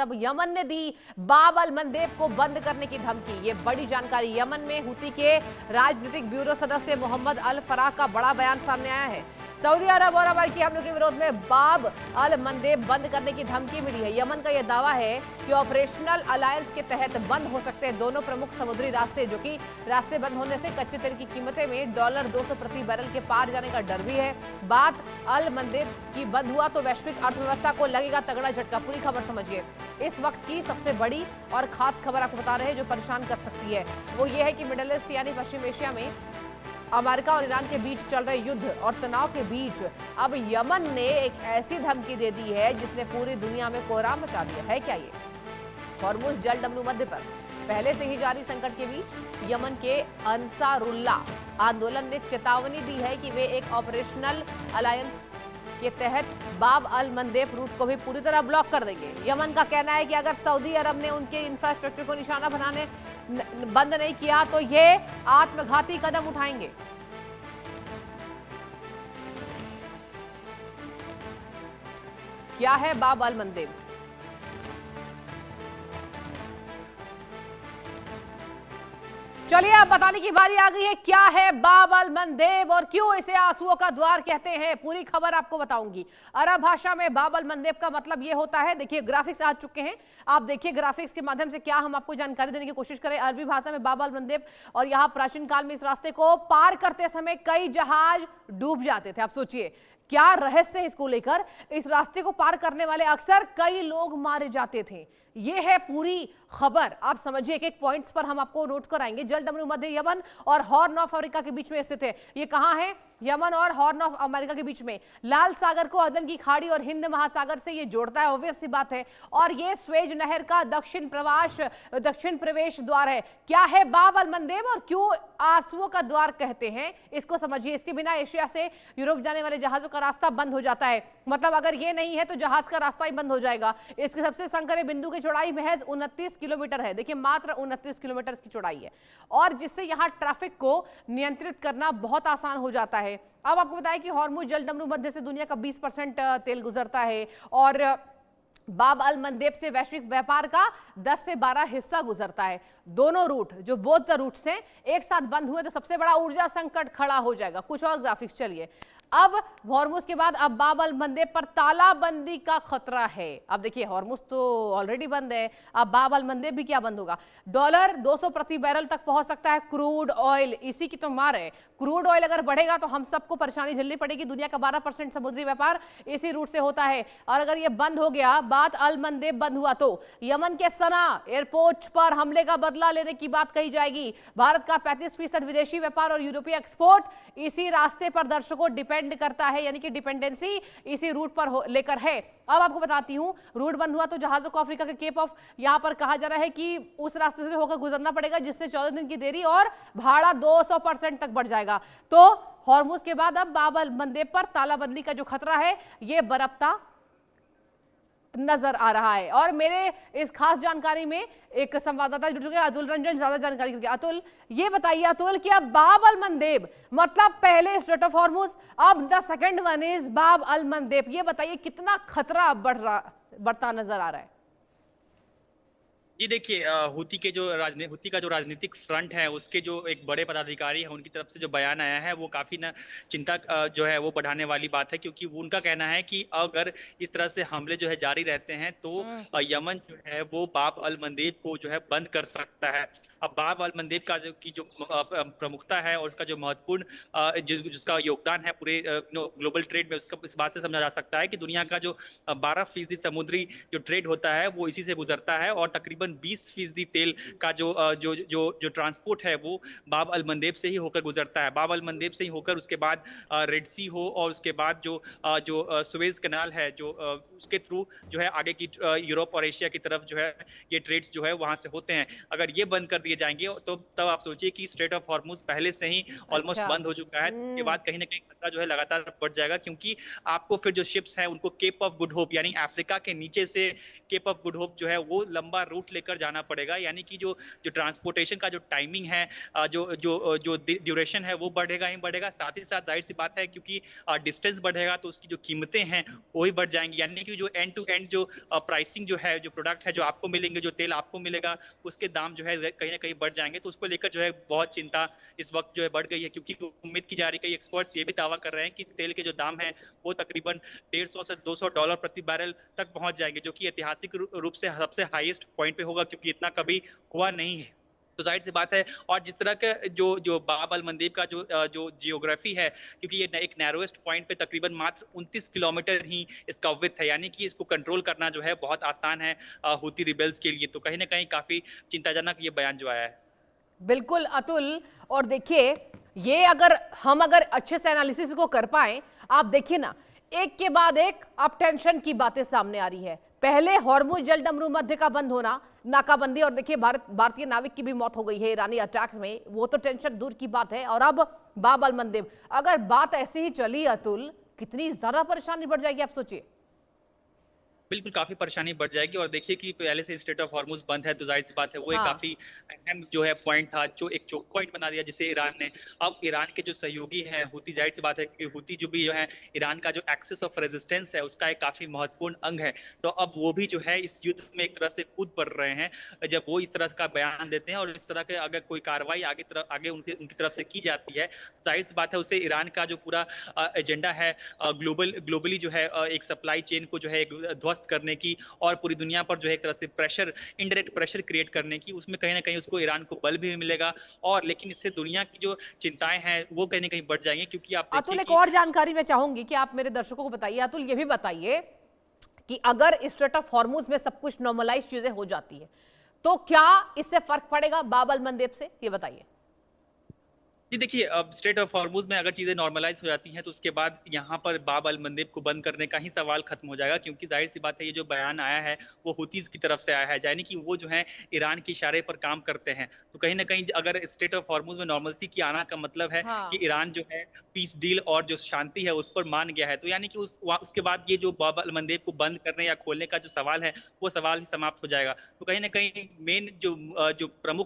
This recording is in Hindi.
तब यमन ने दी बाब अल मंदेब को बंद करने की धमकी। ये बड़ी जानकारी। यमन में हुती के राजनीतिक ब्यूरो सदस्य मोहम्मद अल फराह का बड़ा बयान सामने आया है। सऊदी अरब और अमेरिकी हमलों के विरोध में बाब अल मंदेब बंद करने की धमकी मिली है। यमन का यह दावा है कि ऑपरेशनल अलायंस के तहत बंद हो सकते हैं दोनों प्रमुख समुद्री रास्ते, जो कि रास्ते बंद होने से कच्चे तेल की कीमतें में $200 प्रति बैरल के पार जाने का डर भी है। बात अल मंदेब की बंद हुआ तो वैश्विक अर्थव्यवस्था को लगेगा तगड़ा झटका। पूरी खबर समझिए। इस वक्त की सबसे बड़ी और खास खबर आपको बता रहे हैं जो परेशान कर सकती है, वो ये है कि मिडिल ईस्ट यानी पश्चिम एशिया में अमेरिका और ईरान के बीच चल रहे युद्ध और तनाव के बीच अब यमन ने एक ऐसी धमकी दे दी है जिसने पूरी दुनिया में कोहराम मचा दिया है। क्या ये हॉर्मुज़ जल डमरू मध्य पर पहले से ही जारी संकट के बीच यमन के अंसारुल्लाह आंदोलन ने चेतावनी दी है कि वे एक ऑपरेशनल अलायंस के तहत बाब अल मंदेब रूट को भी पूरी तरह ब्लॉक कर देंगे। यमन का कहना है कि अगर सऊदी अरब ने उनके इंफ्रास्ट्रक्चर को निशाना बनाने बंद नहीं किया तो ये आत्मघाती कदम उठाएंगे। क्या है बाब अल मंदेब? चलिए अब बताने की बारी आ गई है क्या है बाब अल मंदेब और क्यों इसे आंसुओं का द्वार कहते हैं। पूरी खबर आपको बताऊंगी। अरब भाषा में बाब अल मंदेब का मतलब ये होता है, देखिए ग्राफिक्स आ चुके हैं, आप देखिए ग्राफिक्स के माध्यम से क्या हम आपको जानकारी देने की कोशिश करें। अरबी भाषा में बाब अल मंदेब, और यहाँ प्राचीन काल में इस रास्ते को पार करते समय कई जहाज डूब जाते थे। आप सोचिए क्या रहस्य है इसको लेकर। इस रास्ते को पार करने वाले अक्सर कई लोग मारे जाते थे। ये है पूरी खबर, आप समझिए। एक एक पॉइंट्स पर हम आपको नोट कराएंगे। जल डमरू मध्य यमन और हॉर्न ऑफ अफ्रीका के बीच में स्थित है। ये कहां है? यमन और हॉर्न ऑफ अमेरिका के बीच में। लाल सागर को अदन की खाड़ी और हिंद महासागर से ये जोड़ता है, ऑब्वियस सी बात है। और ये स्वेज नहर का दक्षिण प्रवेश द्वार है। क्या है बाब अल मंदेब और क्यों आंसुओं का द्वार कहते हैं, इसको समझिए। इसके बिना एशिया से यूरोप जाने वाले जहाजों का रास्ता बंद हो जाता है। मतलब अगर ये नहीं है तो जहाज का रास्ता ही बंद हो जाएगा। इसके सबसे संकरे बिंदु की चौड़ाई महज 29 किलोमीटर है। देखिए मात्र 29 किलोमीटर की चौड़ाई है, और जिससे यहाँ ट्रैफिक को नियंत्रित करना बहुत आसान हो जाता है। अब आपको बताएं कि हॉर्मुज़ जल डमरू मध्य से दुनिया का 20% तेल गुजरता है, और बाब अल मंदेब से वैश्विक व्यापार का 10 से 12 हिस्सा गुजरता है। दोनों रूट जो बोथ द रूट्स हैं एक साथ बंद हुए तो सबसे बड़ा ऊर्जा संकट खड़ा हो जाएगा। कुछ और ग्राफिक्स चलिए। अब हॉर्मुज़ के बाद अब बाब अल मंदेब पर तालाबंदी का खतरा है। अब देखिए हॉर्मुज़ तो ऑलरेडी बंद है, अब बाब अल मंदेब भी क्या बंद होगा। $200 प्रति बैरल तक पहुंच सकता है क्रूड ऑयल, इसी की तो मार है। क्रूड ऑयल अगर बढ़ेगा तो हम सबको परेशानी झेलनी पड़ेगी। दुनिया का 12% समुद्री व्यापार इसी रूट से होता है, और अगर ये बंद हो गया, बाब अल मंदेब बंद हुआ तो यमन के सना एयरपोर्ट पर हमले का बदला लेने की बात कही जाएगी। भारत का 35% विदेशी व्यापार और यूरोपीय एक्सपोर्ट इसी रास्ते पर दर्शकों डिपेंड करता है, यानी कि डिपेंडेंसी इसी रूट पर लेकर है। अब आपको बताती हूं, रूट बंद हुआ तो जहाजों को अफ्रीका के केप ऑफ यहां पर कहा जा रहा है कि उस रास्ते से होकर गुजरना पड़ेगा, जिससे 14 दिन की देरी और भाड़ा 200% तक बढ़ जाएगा। तो हॉर्मुज़ के बाद अब बाब अल मंदेब पर तालाबंदी का जो खतरा है ये बरपता नजर आ रहा है। और मेरे इस खास जानकारी में एक संवाददाता जुड़ चुके हैं, अतुल रंजन, ज्यादा जानकारी के। अतुल, ये बताइए अतुल कि अब बाब अल मंदेब मतलब पहले स्ट्रेट ऑफ हॉर्मुज़, अब द सेकंड वन इज बाब अल मंदेब। ये बताइए कितना खतरा बढ़ता नजर आ रहा है। जी देखिए, हुती का जो राजनीतिक फ्रंट है उसके जो एक बड़े पदाधिकारी हैं उनकी तरफ से जो बयान आया है वो काफी ना चिंता जो है वो बढ़ाने वाली बात है, क्योंकि वो उनका कहना है कि अगर इस तरह से हमले जो है जारी रहते हैं तो यमन जो है वो बाब अल मंदेब को जो है बंद कर सकता है। अब बाब अल मंदेब का जो प्रमुखता है और उसका जो महत्वपूर्ण जिसका योगदान है पूरे ग्लोबल ट्रेड में, उसका इस बात से समझा जा सकता है कि दुनिया का जो 12% समुद्री जो ट्रेड होता है वो इसी से गुजरता है, और तकरीबन 20% तेल का जो ट्रांसपोर्ट है वो बाब अल मंदेब से ही होकर गुजरता है। बाब अल मंदेब से ही होकर उसके बाद रेड सी हो, और उसके बाद जो सुएज कैनाल है जो उसके थ्रू जो है आगे की यूरोप और एशिया की तरफ जो है ये ट्रेड्स जो है वहां से होते हैं। अगर ये बंद कर दिया दिए जाएंगे, तो तब आप सोचिए कि स्ट्रेट ऑफ हॉर्मुज पहले से ही ऑलमोस्ट अच्छा। बंद हो चुका है। इसके बाद कहीं ना कहीं खतरा जो है लगातार बढ़ जाएगा, क्योंकि आपको फिर जो शिप्स हैं उनको केप ऑफ गुड होप यानी अफ्रीका के नीचे से केप ऑफ गुड होप जो है वो लंबा रूट लेकर जाना पड़ेगा, यानी कि जो जो ट्रांसपोर्टेशन का जो टाइमिंग है, जो ड्यूरेशन है वो बढ़ेगा ही बढ़ेगा। साथ ही साथ जाहिर सी बात है, क्योंकि डिस्टेंस बढ़ेगा तो उसकी जो कीमतें हैं वो भी बढ़ जाएंगी, यानी कि जो एंड टू एंड जो प्राइसिंग जो है, जो प्रोडक्ट है जो आपको मिलेंगे, जो तेल आपको मिलेगा, उसके दाम जो है कहीं ना कहीं बढ़ जाएंगे। तो उसको लेकर जो है बहुत चिंता इस वक्त जो है बढ़ गई है, क्योंकि उम्मीद की जा रही है, कई एक्सपर्ट्स ये भी दावा कर रहे हैं कि तेल के जो दाम है वो तकरीबन 150 से $200 प्रति बैरल तक पहुंच जाएंगे, जो कि ऐतिहासिक रूप से सबसे हाईएस्ट पॉइंट पे होगा, क्योंकि इतना कभी हुआ नहीं है। तो जाहिर सी बात है, और जिस तरह का जो जो बाब अल मंदेब का जो जियोग्राफी है, क्योंकि ये एक नैरोएस्ट पॉइंट पे तकरीबन मात्र 29 किलोमीटर ही इसका विड्थ है, यानी कि इसको कंट्रोल करना जो है बहुत आसान है हूती रिबेल्स के लिए। तो कहीं ना कहीं काफी चिंताजनक ये बयान जो आया है। बिल्कुल अतुल। और देखिए, ये अगर हम अच्छे से एनालिसिस को कर पाए, आप देखिए ना, एक के बाद एक अब टेंशन की बातें सामने आ रही है। पहले हॉर्मुज जल डमरू मध्य का बंद होना, नाकाबंदी, और देखिए भारतीय नाविक की भी मौत हो गई है ईरानी अटैक में, वो तो टेंशन दूर की बात है। और अब बाब अल मंदेब, अगर बात ऐसे ही चली अतुल, कितनी ज्यादा परेशानी बढ़ जाएगी आप सोचिए। बिल्कुल काफी परेशानी बढ़ जाएगी, और देखिए कि पहले से स्ट्रेट ऑफ हॉर्मुज बंद है, तो जाहिर सी बात है वो एक हाँ। काफी अहम जो है पॉइंट था, जो एक चोक पॉइंट बना दिया जिसे ईरान ने। अब ईरान के जो सहयोगी हैं हूती, जाहिर सी बात है कि हूती जो भी जो है ईरान का जो एक्सेस ऑफ रेजिस्टेंस है उसका एक काफी महत्वपूर्ण अंग है। तो अब वो भी जो है इस युद्ध में एक तरह से कूद पड़ रहे हैं। जब वो इस तरह का बयान देते हैं और इस तरह के अगर कोई कार्रवाई आगे उनकी तरफ से की जाती है, जाहिर सी बात है उसे ईरान का जो पूरा एजेंडा है ग्लोबली जो है एक सप्लाई चेन को जो है ध्वस्त करने की, और पूरी दुनिया पर जो है एक तरह से प्रेशर, इनडायरेक्ट प्रेशर क्रिएट करने की, उसमें कहीं ना कहीं उसको ईरान को बल भी मिलेगा। और लेकिन इससे दुनिया की जो चिंताएं हैं वो कहीं ना कहीं बढ़ जाएंगी, क्योंकि आप देखिए अतुल, एक कि और जानकारी मैं चाहूंगी कि आप मेरे दर्शकों को बताइए। अतुल, ये भी बताइए कि अगर स्ट्रेट ऑफ हॉर्मुज में सब कुछ नॉर्मलाइज चीजें हो जाती है, तो क्या इससे फर्क पड़ेगा बाब अल मंदेब से, ये बताइए। जी देखिए, अब स्ट्रेट ऑफ हॉर्मुज में अगर चीजें नॉर्मलाइज हो जाती हैं तो उसके बाद यहाँ पर बाब अल मंदेब को बंद करने का ही सवाल खत्म हो जाएगा, क्योंकि जाहिर सी बात है ये जो बयान आया है वो हुतीज की तरफ से आया है, यानी कि वो जो है ईरान के इशारे पर काम करते हैं। तो कहीं ना कहीं अगर स्ट्रेट ऑफ हॉर्मुज में नॉर्मलसी की आना का मतलब है कि हाँ। ईरान जो है पीस डील और जो शांति है उस पर मान गया है, तो यानी कि उसके बाद ये जो बाब अल मंदेब को बंद करने या खोलने का जो सवाल है वो सवाल ही समाप्त हो जाएगा। तो कहीं ना कहीं मेन जो प्रमुख